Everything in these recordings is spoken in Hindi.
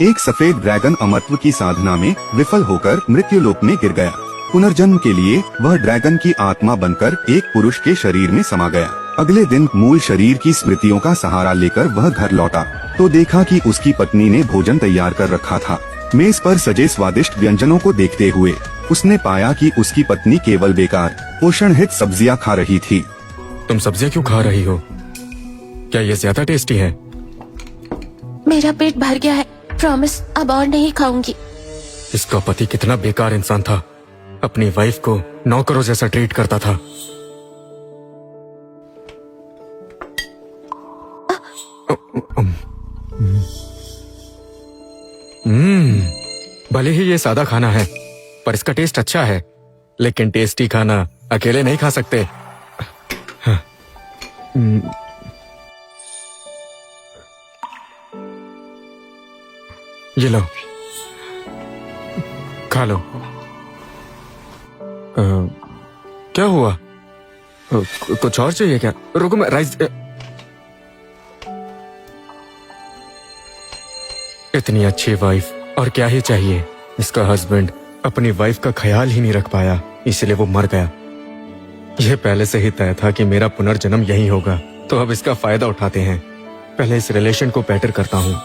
एक सफेद ड्रैगन अमरत्व की साधना में विफल होकर मृत्यु लोक में गिर गया। पुनर्जन्म के लिए वह ड्रैगन की आत्मा बनकर एक पुरुष के शरीर में समा गया। अगले दिन मूल शरीर की स्मृतियों का सहारा लेकर वह घर लौटा तो देखा कि उसकी पत्नी ने भोजन तैयार कर रखा था। मेज पर सजे स्वादिष्ट व्यंजनों को देखते हुए उसने पाया कि उसकी पत्नी केवल बेकार पोषणहित सब्जियां खा रही थी। तुम सब्जियां क्यों खा रही हो? क्या ये ज्यादा टेस्टी है? मेरा पेट भर गया है, प्रॉमिस अब और नहीं खाऊंगी। इसका पति कितना बेकार इंसान था, अपनी वाइफ को नौकरों जैसा ट्रीट करता था। भले ही ये सादा खाना है पर इसका टेस्ट अच्छा है, लेकिन टेस्टी खाना अकेले नहीं खा सकते। ये लो, खा लो। क्या हुआ? कुछ और चाहिए क्या? रुको मैं राइस। इतनी अच्छी वाइफ और क्या ही चाहिए। इसका हस्बैंड अपनी वाइफ का ख्याल ही नहीं रख पाया, इसलिए वो मर गया। यह पहले से ही तय था कि मेरा पुनर्जन्म यही होगा, तो अब इसका फायदा उठाते हैं। पहले इस रिलेशन को बेटर करता हूँ।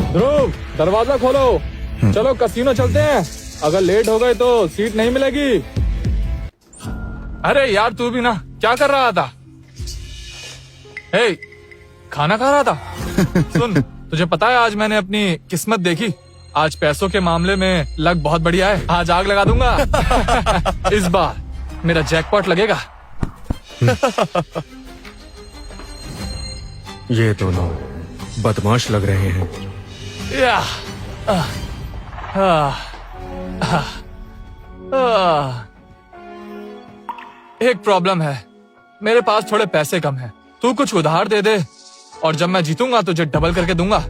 ध्रुव, दरवाजा खोलो, चलो कसीनो चलते हैं। अगर लेट हो गए तो सीट नहीं मिलेगी। अरे यार तू भी ना, क्या कर रहा था? हे, खाना खा रहा था? सुन, तुझे पता है आज मैंने अपनी किस्मत देखी। आज पैसों के मामले में लक बहुत बढ़िया है। आज आग लगा दूंगा। इस बार मेरा जैकपॉट लगेगा। ये दोनों बदमाश लग रहे हैं। या, एक प्रॉब्लम है, मेरे पास थोड़े पैसे कम हैं। तू कुछ उधार दे दे और जब मैं जीतूंगा तुझे डबल करके दूंगा,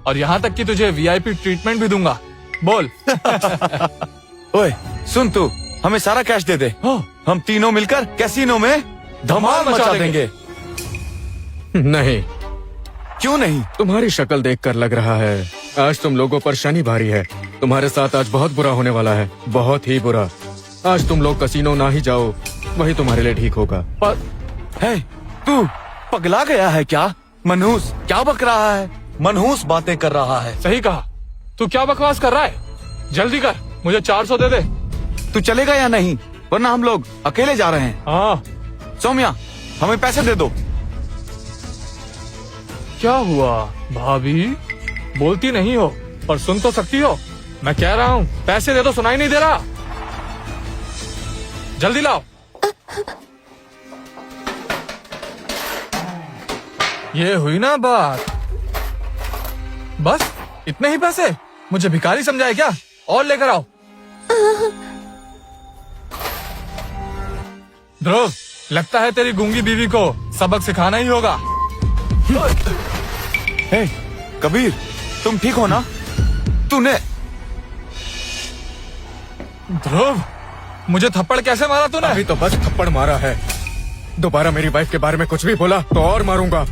और यहाँ तक कि तुझे वीआईपी ट्रीटमेंट भी दूंगा। बोल। ओए सुन, तू हमें सारा कैश दे दे, हम तीनों मिलकर कैसीनो में धमाल मचा देंगे। नहीं। क्यों नहीं? तुम्हारी शक्ल देखकर लग रहा है आज तुम लोगों पर शनि भारी है। तुम्हारे साथ आज बहुत बुरा होने वाला है, बहुत ही बुरा। आज तुम लोग कसीनो ना ही जाओ, वही तुम्हारे लिए ठीक होगा। पर है, तू पगला गया है क्या? मनहूस क्या बक रहा है? मनहूस बातें कर रहा है। सही कहा। तू क्या बकवास कर रहा है? जल्दी कर, मुझे 400 दे दे। तू चलेगा या नहीं, वरना हम लोग अकेले जा रहे हैं। हाँ। सौम्या, हमें पैसे दे दो। क्या हुआ भाभी? बोलती नहीं हो पर सुन तो सकती हो। मैं कह रहा हूँ पैसे दे दो, सुनाई नहीं दे रहा? जल्दी लाओ। ये हुई ना बात। बस इतने ही पैसे? मुझे भिखारी समझाए क्या? और लेकर आओ। ध्रुव, लगता है तेरी गूंगी बीवी को सबक सिखाना ही होगा। हे, कबीर, तुम ठीक हो ना? तूने ध्रुव, मुझे थप्पड़ कैसे मारा तूने? अभी तो बस थप्पड़ मारा है, दोबारा मेरी वाइफ के बारे में कुछ भी बोला तो और मारूंगा।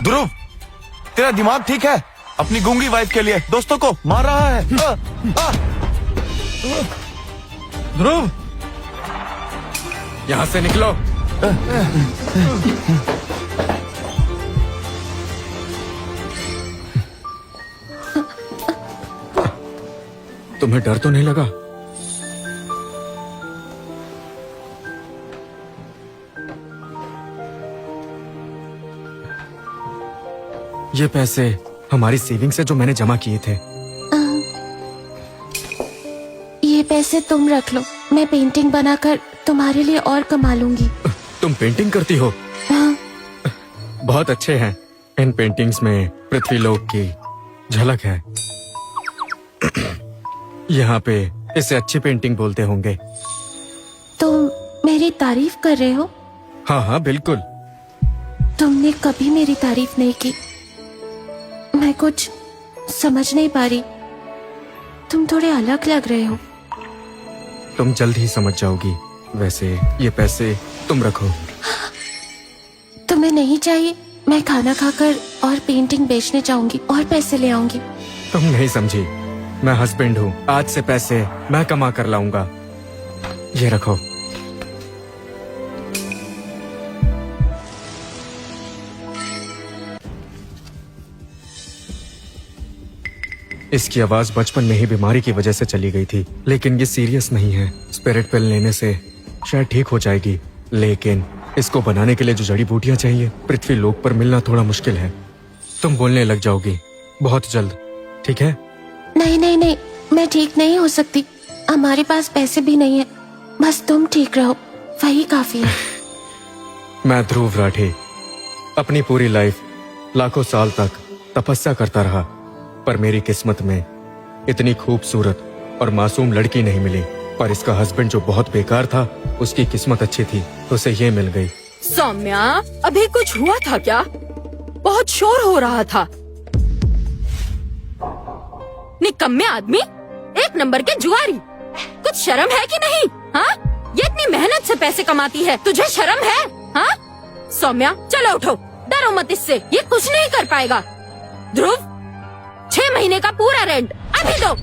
ध्रुव, तेरा दिमाग ठीक है? अपनी गूंगी वाइफ के लिए दोस्तों को मार रहा है। ध्रुव, यहाँ से निकलो। तुम्हें डर तो नहीं लगा? ये पैसे हमारी सेविंग से जो मैंने जमा किए थे। ये पैसे तुम रख लो, मैं पेंटिंग बनाकर तुम्हारे लिए और कमा लूंगी। तुम पेंटिंग करती हो? हाँ। बहुत अच्छे हैं। इन पेंटिंग्स में पृथ्वीलोक की झलक है। यहाँ पे इसे अच्छी पेंटिंग बोलते होंगे। तुम मेरी तारीफ कर रहे हो? हाँ हाँ बिल्कुल। तुमने कभी मेरी तारीफ नहीं की। मैं कुछ समझ नहीं पा रही। तुम थोड़े अलग लग रहे हो। तुम जल्द ही समझ जाओगी। वैसे ये पैसे तुम रखो। तुम्हें नहीं चाहिए? मैं खाना खाकर और पेंटिंग बेचने जाऊंगी और पैसे ले आऊंगी। तुम नहीं समझी, मैं हस्बैंड हूँ। आज से पैसे मैं कमा कर लाऊंगा। ये रखो। इसकी आवाज बचपन में ही बीमारी की वजह से चली गई थी, लेकिन ये सीरियस नहीं है। स्पिरिट पिल लेने से शायद ठीक हो जाएगी, लेकिन इसको बनाने के लिए जो जड़ी बूटियां चाहिए पृथ्वी लोक पर मिलना थोड़ा मुश्किल है। तुम बोलने लग जाओगी बहुत जल्द, ठीक है? नहीं नहीं नहीं, मैं ठीक नहीं हो सकती। हमारे पास पैसे भी नहीं है, बस तुम ठीक रहो, वही काफी है। मैं ध्रुव राठे अपनी पूरी लाइफ लाखों साल तक तपस्या करता रहा, पर मेरी किस्मत में इतनी खूबसूरत और मासूम लड़की नहीं मिली। पर इसका हस्बैंड जो बहुत बेकार था, उसकी किस्मत अच्छी थी तो उसे ये मिल गई। सौम्या, अभी कुछ हुआ था क्या? बहुत शोर हो रहा था। निकम्मे आदमी, एक नंबर के जुआरी। कुछ शर्म है कि नहीं? हाँ, ये इतनी मेहनत से पैसे कमाती है, तुझे शर्म है? हाँ सौम्या, चलो उठो, डरो मत इससे, ये कुछ नहीं कर पाएगा। ध्रुव, 6 महीने का पूरा रेंट अभी दो।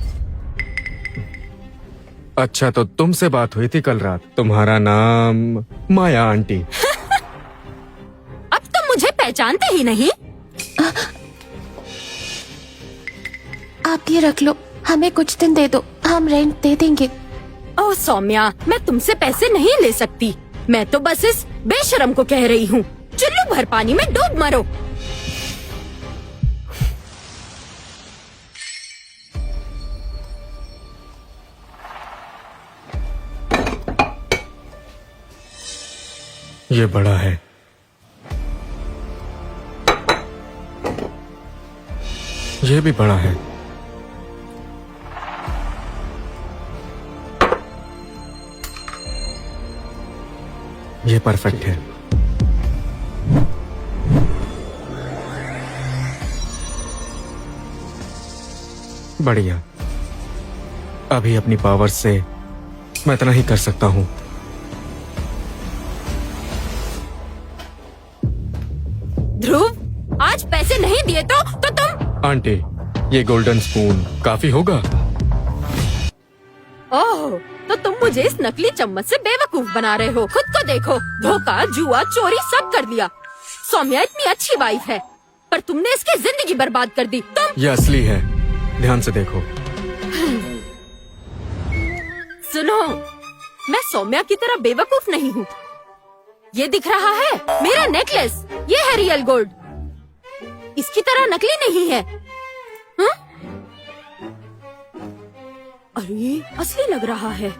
अच्छा, तो तुमसे बात हुई थी कल रात। तुम्हारा नाम माया आंटी। अब तुम मुझे पहचानते ही नहीं। आप ये रख लो, हमें कुछ दिन दे दो, हम रेंट दे देंगे। ओह सौम्या, मैं तुमसे पैसे नहीं ले सकती। मैं तो बस इस बेशरम को कह रही हूँ, चुल्लू भर पानी में डूब मरो। ये बड़ा है। ये भी बड़ा है। ये परफेक्ट है। बढ़िया। अभी अपनी पावर से मैं इतना ही कर सकता हूँ। ध्रुव, आज पैसे नहीं दिए तो तुम। आंटी, ये गोल्डन स्पून काफी होगा? ओह, तो तुम मुझे इस नकली चम्मच से बेवकूफ बना रहे हो। खुद को देखो, धोखा, जुआ, चोरी सब कर दिया। सौम्या इतनी अच्छी वाइफ है, पर तुमने इसकी जिंदगी बर्बाद कर दी। तुम। ये असली है, ध्यान से देखो। सुनो, मैं सौम्या की तरह बेवकूफ नहीं हूँ। ये दिख रहा है मेरा नेकलेस, ये है रियल गोल्ड, इसकी तरह नकली नहीं है। हाँ? अरे असली लग रहा है।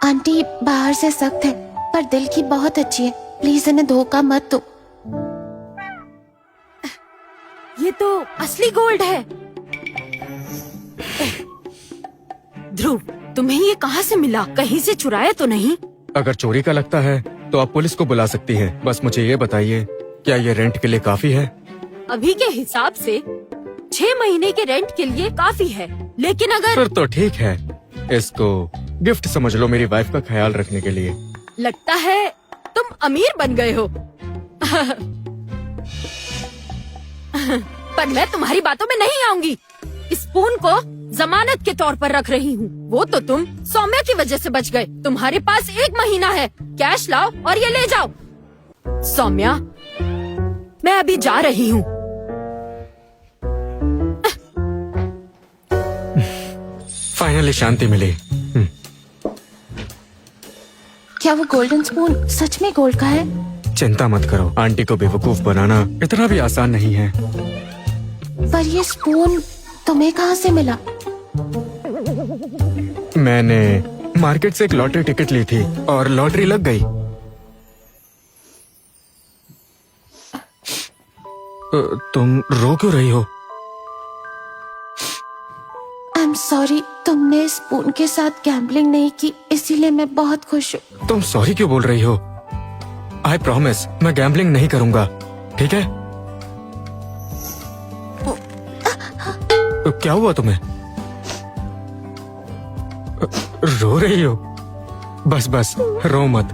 आंटी बाहर से सख्त है, पर दिल की बहुत अच्छी है, प्लीज इन्हें धोखा मत दो। ये तो असली गोल्ड है। ध्रुव, तुम्हें ये कहाँ से मिला? कहीं से चुराया तो नहीं? अगर चोरी का लगता है तो आप पुलिस को बुला सकती हैं। बस मुझे ये बताइए, क्या ये रेंट के लिए काफी है? अभी के हिसाब से 6 महीने के रेंट के लिए काफी है, लेकिन अगर। फिर तो ठीक है, इसको गिफ्ट समझ लो मेरी वाइफ का ख्याल रखने के लिए। लगता है तुम अमीर बन गए हो। पर मैं तुम्हारी बातों में नहीं आऊंगी। इस स्पून को जमानत के तौर पर रख रही हूँ। वो तो तुम सौम्या की वजह से बच गए। तुम्हारे पास 1 महीना है, कैश लाओ और ये ले जाओ। सौम्या, मैं अभी जा रही हूँ। फाइनली शांति मिली। क्या वो गोल्डन स्पून सच में गोल्ड का है? चिंता मत करो, आंटी को बेवकूफ बनाना इतना भी आसान नहीं है। पर ये स्पून तुम्हें कहाँ से मिला? मैंने मार्केट से एक लॉटरी टिकट ली थी और लॉटरी लग गई। तुम रो क्यों रही हो? आई एम सॉरी, तुमने इस स्पून के साथ गैम्बलिंग नहीं की, इसीलिए मैं बहुत खुश हूँ। तुम सॉरी क्यों बोल रही हो? आई प्रॉमिस, मैं गैम्बलिंग नहीं करूंगा, ठीक है? क्या हुआ तुम्हें? रो रही हो? बस बस, रो मत।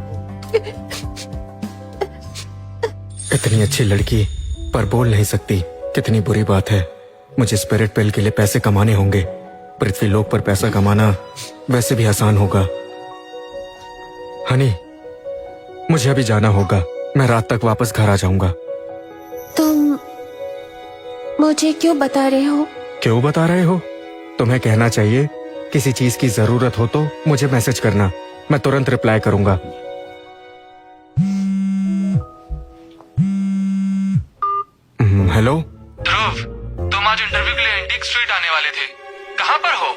इतनी अच्छी लड़की पर बोल नहीं सकती, कितनी बुरी बात है। मुझे स्पिरिट पेल के लिए पैसे कमाने होंगे। पृथ्वी लोक पर पैसा कमाना वैसे भी आसान होगा। हनी, मुझे अभी जाना होगा। मैं रात तक वापस घर आ जाऊंगा। तुम मुझे क्यों बता रहे हो? क्यों बता रहे हो? तुम्हें कहना चाहिए। किसी चीज की जरूरत हो तो मुझे मैसेज करना, मैं तुरंत रिप्लाई करूंगा। हेलो ध्रुव, तुम आज इंटरव्यू के लिए एंटीक स्ट्रीट आने वाले थे, कहाँ पर हो?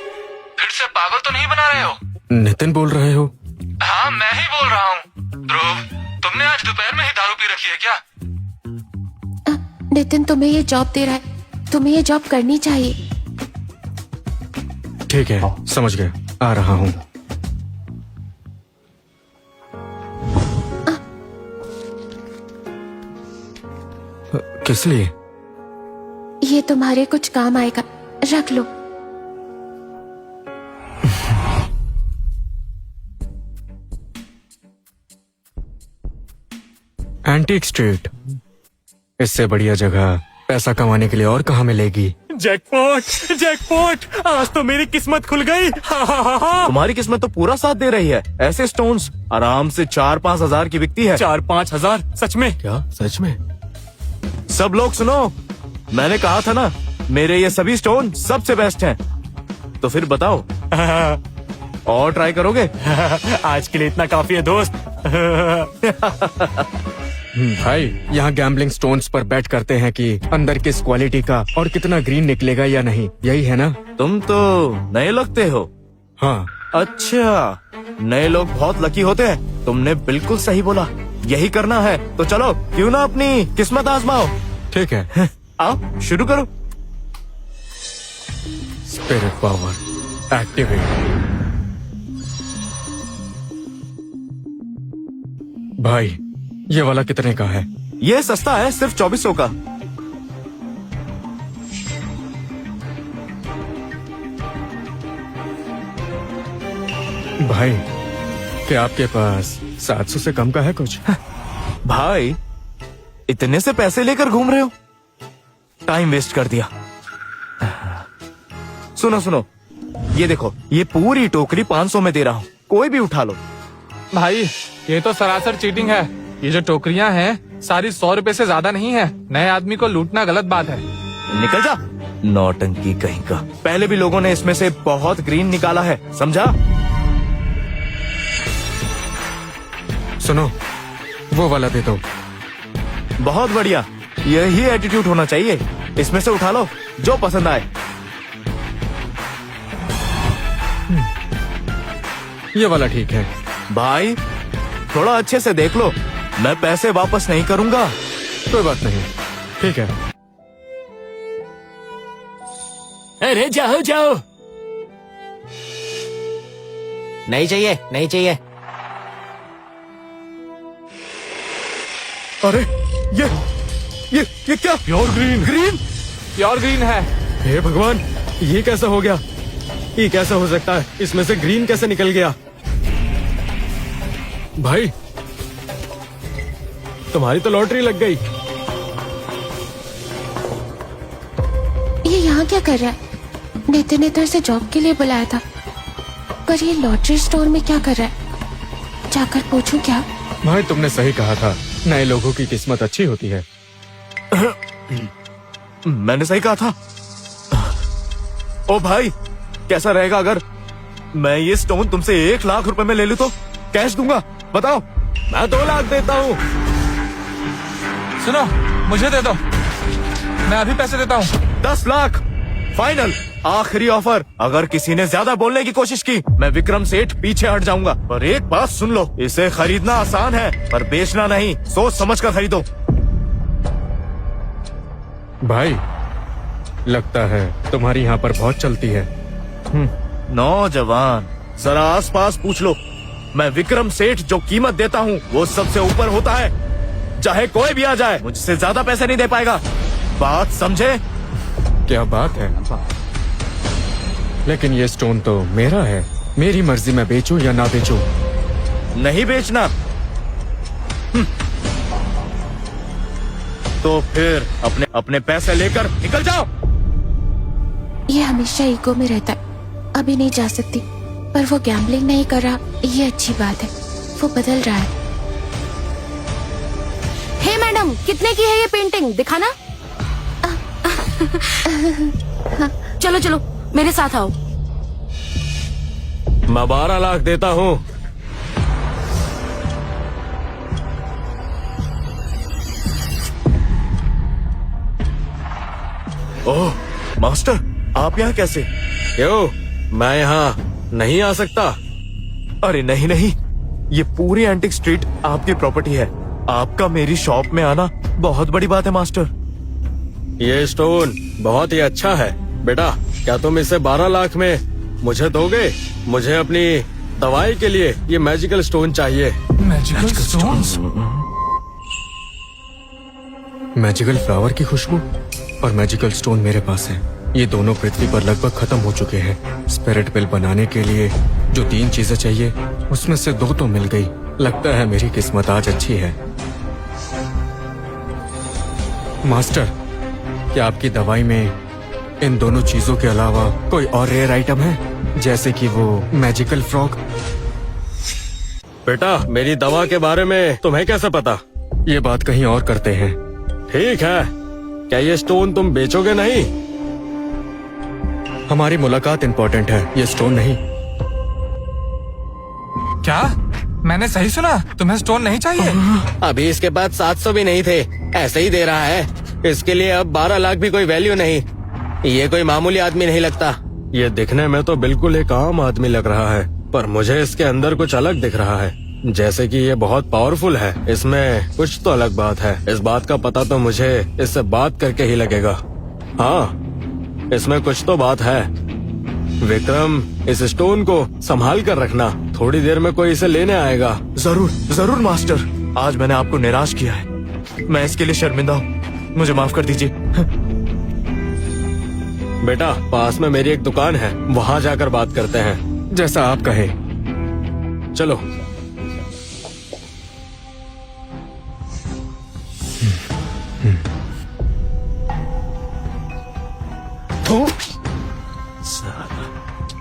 फिर से पागल तो नहीं बना रहे हो? नितिन बोल रहे हो? हाँ, मैं ही बोल रहा हूँ। ध्रुव, तुमने आज दोपहर में ही दारू पी रखी है क्या? नितिन तुम्हें ये जॉब दे रहा है, तुम्हें ये जॉब करनी चाहिए। ठीक है, समझ गया, आ रहा हूँ। किस लिए? ये तुम्हारे कुछ काम आएगा, रख लो। एंटीक स्ट्रीट, इससे बढ़िया जगह पैसा कमाने के लिए और कहाँ मिलेगी? जैकपॉट, जैकपॉट, आज तो मेरी किस्मत खुल गई। तुम्हारी किस्मत तो पूरा साथ दे रही है। ऐसे स्टोन्स आराम से 4-5 हजार की बिकती है। 4-5 हजार? सच में? क्या सच में? सब लोग सुनो, मैंने कहा था ना, मेरे ये सभी स्टोन सबसे बेस्ट हैं। तो फिर बताओ, और ट्राई करोगे? आज के लिए इतना काफी है दोस्त। भाई, यहाँ गैम्बलिंग स्टोन्स पर बैट करते हैं कि अंदर किस क्वालिटी का और कितना ग्रीन निकलेगा या नहीं, यही है ना? तुम तो नए लगते हो। हाँ। अच्छा, नए लोग बहुत लकी होते हैं। तुमने बिल्कुल सही बोला, यही करना है। तो चलो, क्यों ना अपनी किस्मत आजमाओ। ठीक है, आओ शुरू करो। Spirit power activate. भाई, ये वाला कितने का है? ये सस्ता है, सिर्फ 2400 का। भाई, क्या आपके पास 700 से कम का है कुछ? भाई, इतने से पैसे लेकर घूम रहे हो? टाइम वेस्ट कर दिया। सुनो सुनो, ये देखो, ये पूरी टोकरी 500 में दे रहा हूँ, कोई भी उठा लो। भाई, ये तो सरासर चीटिंग है। ये जो टोकरियां हैं, सारी 100 रुपए से ज्यादा नहीं है। नए आदमी को लूटना गलत बात है। निकल जा, नौटंकी कहीं का। पहले भी लोगों ने इसमें से बहुत ग्रीन निकाला है, समझा? सुनो, वो वाला दे दो। बहुत बढ़िया, यही एटीट्यूड होना चाहिए। इसमें से उठा लो, जो पसंद आए। ये वाला ठीक है। भाई, थोड़ा अच्छे से देख लो, मैं पैसे वापस नहीं करूंगा। कोई बात नहीं, ठीक है। अरे जाओ जाओ। नहीं चाहिए, नहीं चाहिए। अरे, ये क्या? Pure green. Green? Pure green है। हे भगवान, ये कैसा हो गया? ये कैसा हो सकता है? इसमें से ग्रीन कैसे निकल गया? भाई, तुम्हारी तो लॉटरी लग गई। ये यहाँ क्या कर रहा है? नितिन ने तो इसे जॉब के लिए बुलाया था, पर ये लॉटरी स्टोर में क्या कर रहा है? जाकर पूछूं क्या? भाई, तुमने सही कहा था, नए लोगों की किस्मत अच्छी होती है। मैंने सही कहा था। ओ भाई, कैसा रहेगा अगर मैं ये स्टोन तुमसे 1 लाख रुपए में ले लूं तो? कैश दूंगा, बताओ। मैं 2 लाख देता हूँ। सुनो, मुझे दे दो, मैं अभी पैसे देता हूँ। 10 लाख फाइनल, आखिरी ऑफर। अगर किसी ने ज्यादा बोलने की कोशिश की, मैं विक्रम सेठ पीछे हट जाऊंगा। पर एक बात सुन लो, इसे खरीदना आसान है, पर बेचना नहीं। सोच समझ कर खरीदो। भाई, लगता है तुम्हारी यहाँ पर बहुत चलती है। नौजवान, जरा आस पास पूछ लो। मैं विक्रम सेठ जो कीमत देता हूँ, वो सबसे ऊपर होता है। चाहे कोई भी आ जाए, मुझसे ज्यादा पैसे नहीं दे पाएगा। बात समझे? क्या बात है? लेकिन ये स्टोन तो मेरा है, मेरी मर्जी मैं बेचूं या ना बेचूं। नहीं बेचना? तो फिर अपने पैसे लेकर निकल जाओ। ये हमेशा ईगो में रहता है। अभी नहीं जा सकती, पर वो गैम्बलिंग नहीं कर रहा, ये अच्छी बात है। वो बदल रहा है। हे मैडम, कितने की है ये पेंटिंग, दिखाना। चलो चलो मेरे साथ आओ। मैं 12 लाख देता हूँ। ओह मास्टर, आप यहाँ कैसे? क्यों, मैं यहाँ नहीं आ सकता? अरे नहीं नहीं, ये पूरी एंटिक स्ट्रीट आपकी प्रॉपर्टी है। आपका मेरी शॉप में आना बहुत बड़ी बात है मास्टर। ये स्टोन बहुत ही अच्छा है। बेटा, क्या तुम इसे 12 लाख में मुझे दोगे? मुझे अपनी दवाई के लिए ये मैजिकल स्टोन चाहिए। Magical stones? मैजिकल फ्लावर की खुशबू और मैजिकल स्टोन मेरे पास है। ये दोनों पृथ्वी पर लगभग खत्म हो चुके हैं। स्पिरिट पिल बनाने के लिए जो 3 चीजें चाहिए, उसमें से 2 तो मिल गई। लगता है मेरी किस्मत आज अच्छी है। मास्टर, क्या आपकी दवाई में इन दोनों चीजों के अलावा कोई और रेयर आइटम है, जैसे कि वो मैजिकल फ्रॉग? बेटा, मेरी दवा के बारे में तुम्हें कैसे पता? ये बात कहीं और करते हैं। ठीक है, क्या ये स्टोन तुम बेचोगे नहीं? हमारी मुलाकात इम्पोर्टेंट है, ये स्टोन नहीं। क्या मैंने सही सुना? तुम्हें स्टोन नहीं चाहिए? अभी इसके बाद 700 भी नहीं थे, ऐसे ही दे रहा है। इसके लिए अब 12 लाख भी कोई वैल्यू नहीं। ये कोई मामूली आदमी नहीं लगता। ये दिखने में तो बिल्कुल एक आम आदमी लग रहा है, पर मुझे इसके अंदर कुछ अलग दिख रहा है। जैसे कि ये बहुत पावरफुल है। इसमें कुछ तो अलग बात है। इस बात का पता तो मुझे इससे बात करके ही लगेगा। हाँ, इसमें कुछ तो बात है। विक्रम, इस स्टोन को संभाल कर रखना, थोड़ी देर में कोई इसे लेने आएगा। जरूर जरूर मास्टर, आज मैंने आपको निराश किया है। मैं इसके लिए शर्मिंदा हूँ, मुझे माफ कर दीजिए। बेटा, पास में मेरी एक दुकान है, वहाँ जाकर बात करते हैं। जैसा आप कहे। चलो।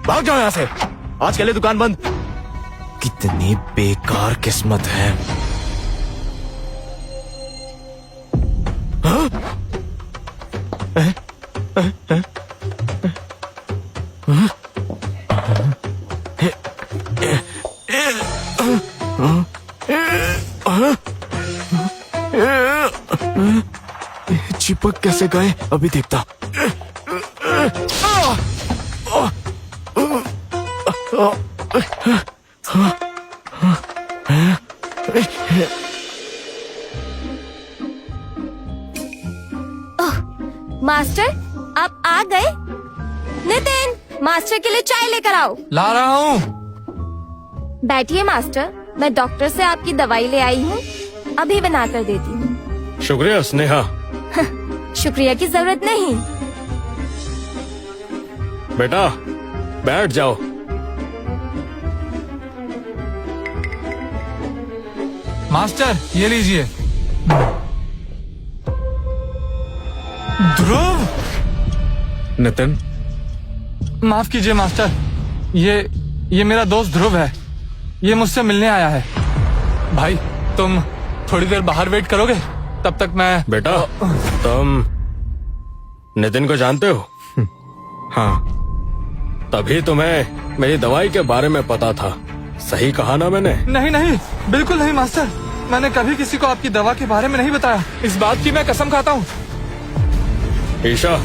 भाग जाओ यहाँ से, आज के लिए दुकान बंद। कितनी बेकार किस्मत है। हाँ? चिपक कैसे गए, अभी देखता। मास्टर, आप आ गए? नितिन, मास्टर के लिए चाय लेकर आओ। ला रहा हूँ। बैठिए मास्टर, मैं डॉक्टर से आपकी दवाई ले आई हूँ, अभी बनाकर देती हूँ। शुक्रिया स्नेहा। शुक्रिया की जरूरत नहीं। बेटा, बैठ जाओ। मास्टर, ये लीजिए। ध्रुव, नितिन, माफ कीजिए मास्टर, ये मेरा दोस्त ध्रुव है। ये मुझसे मिलने आया है। भाई, तुम थोड़ी देर बाहर वेट करोगे? तब तक मैं... बेटा, तुम नितिन को जानते हो? हाँ। तभी तुम्हें मेरी दवाई के बारे में पता था। सही कहा ना मैंने? नहीं नहीं, बिल्कुल नहीं मास्टर, मैंने कभी किसी को आपकी दवा के बारे में नहीं बताया। इस बात की मैं कसम खाता हूँ। ईशा,